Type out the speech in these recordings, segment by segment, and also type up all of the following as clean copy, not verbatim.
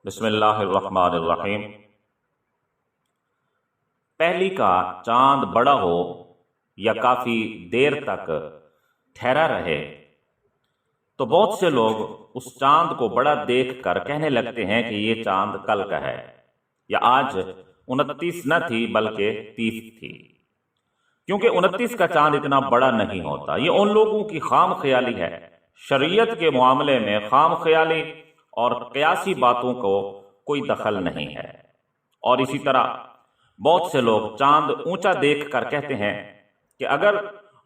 بسم اللہ الرحمن الرحیم۔ پہلی کا چاند بڑا ہو یا کافی دیر تک ٹھہرا رہے تو بہت سے لوگ اس چاند کو بڑا دیکھ کر کہنے لگتے ہیں کہ یہ چاند کل کا ہے، یا آج 29 نہ تھی بلکہ 30 تھی، کیونکہ 29 کا چاند اتنا بڑا نہیں ہوتا۔ یہ ان لوگوں کی خام خیالی ہے۔ شریعت کے معاملے میں خام خیالی اور قیاسی باتوں کو کوئی دخل نہیں ہے۔ اور اسی طرح بہت سے لوگ چاند اونچا دیکھ کر کہتے ہیں کہ اگر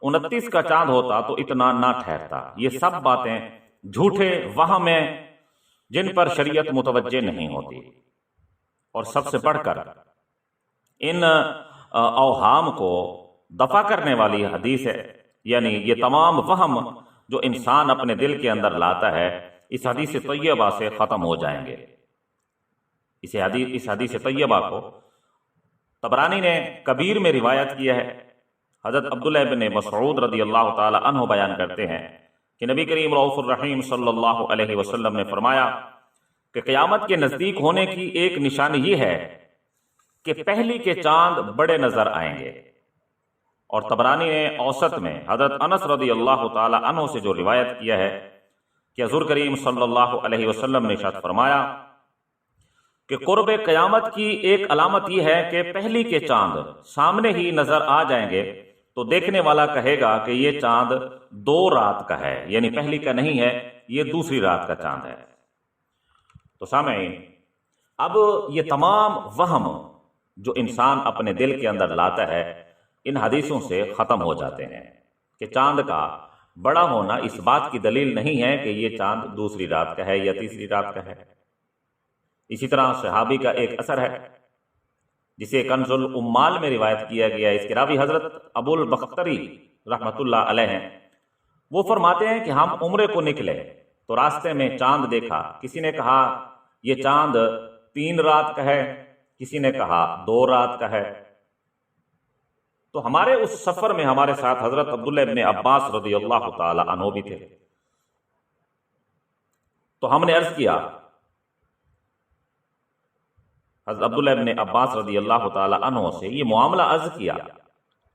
29 کا چاند ہوتا تو اتنا نہ ٹھہرتا۔ یہ سب باتیں جھوٹے وہم ہیں جن پر شریعت متوجہ نہیں ہوتی۔ اور سب سے بڑھ کر ان اوہام کو دفع کرنے والی حدیث ہے، یعنی یہ تمام وہم جو انسان اپنے دل کے اندر لاتا ہے اس حدیث طیبہ سے ختم ہو جائیں گے۔ اس حدیث طیبہ کو طبرانی نے کبیر میں روایت کیا ہے۔ حضرت عبداللہ ابن مسعود رضی اللہ تعالی عنہ بیان کرتے ہیں کہ نبی کریم رؤوف الرحیم صلی اللہ علیہ وسلم نے فرمایا کہ قیامت کے نزدیک ہونے کی ایک نشانی یہ ہے کہ پہلی کے چاند بڑے نظر آئیں گے۔ اور طبرانی نے اوسط میں حضرت انس رضی اللہ تعالی عنہ سے جو روایت کیا ہے کہ حضور کریم صلی اللہ علیہ وسلم نے ارشاد فرمایا کہ قرب قیامت کی ایک علامت یہ ہے کہ پہلی کے چاند سامنے ہی نظر آ جائیں گے تو دیکھنے والا کہے گا کہ یہ چاند 2 رات کا ہے، یعنی پہلی کا نہیں ہے، یہ دوسری رات کا چاند ہے۔ تو سامعین، اب یہ تمام وہم جو انسان اپنے دل کے اندر لاتا ہے ان حدیثوں سے ختم ہو جاتے ہیں کہ چاند کا بڑا ہونا اس بات کی دلیل نہیں ہے کہ یہ چاند دوسری رات کا ہے یا تیسری رات کا ہے۔ اسی طرح صحابی کا ایک اثر ہے جسے کنز العمال میں روایت کیا گیا ہے۔ اس کے راوی حضرت ابو البختری رحمۃ اللہ علیہ ہیں۔ وہ فرماتے ہیں کہ ہم عمرے کو نکلے تو راستے میں چاند دیکھا۔ کسی نے کہا یہ چاند 3 رات کا ہے، کسی نے کہا 2 رات کا ہے۔ تو ہمارے اس سفر میں ہمارے ساتھ حضرت عبداللہ ابن عباس رضی اللہ تعالی عنہ بھی تھے۔ تو ہم نے عرض کیا، حضرت عبداللہ ابن عباس رضی اللہ تعالی عنہ سے یہ معاملہ عرض کیا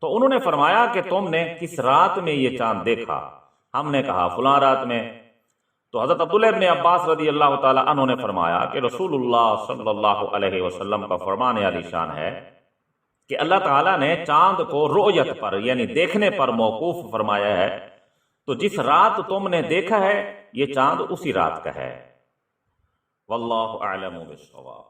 تو انہوں نے فرمایا کہ تم نے کس رات میں یہ چاند دیکھا؟ ہم نے کہا فلاں رات میں۔ تو حضرت عبداللہ ابن عباس رضی اللہ تعالی عنہ نے فرمایا کہ رسول اللہ صلی اللہ علیہ وسلم کا فرمان عالی شان ہے کہ اللہ تعالیٰ نے چاند کو رؤیت پر یعنی دیکھنے پر موقوف فرمایا ہے، تو جس رات تم نے دیکھا ہے یہ چاند اسی رات کا ہے۔ واللہ اعلم بالصواب۔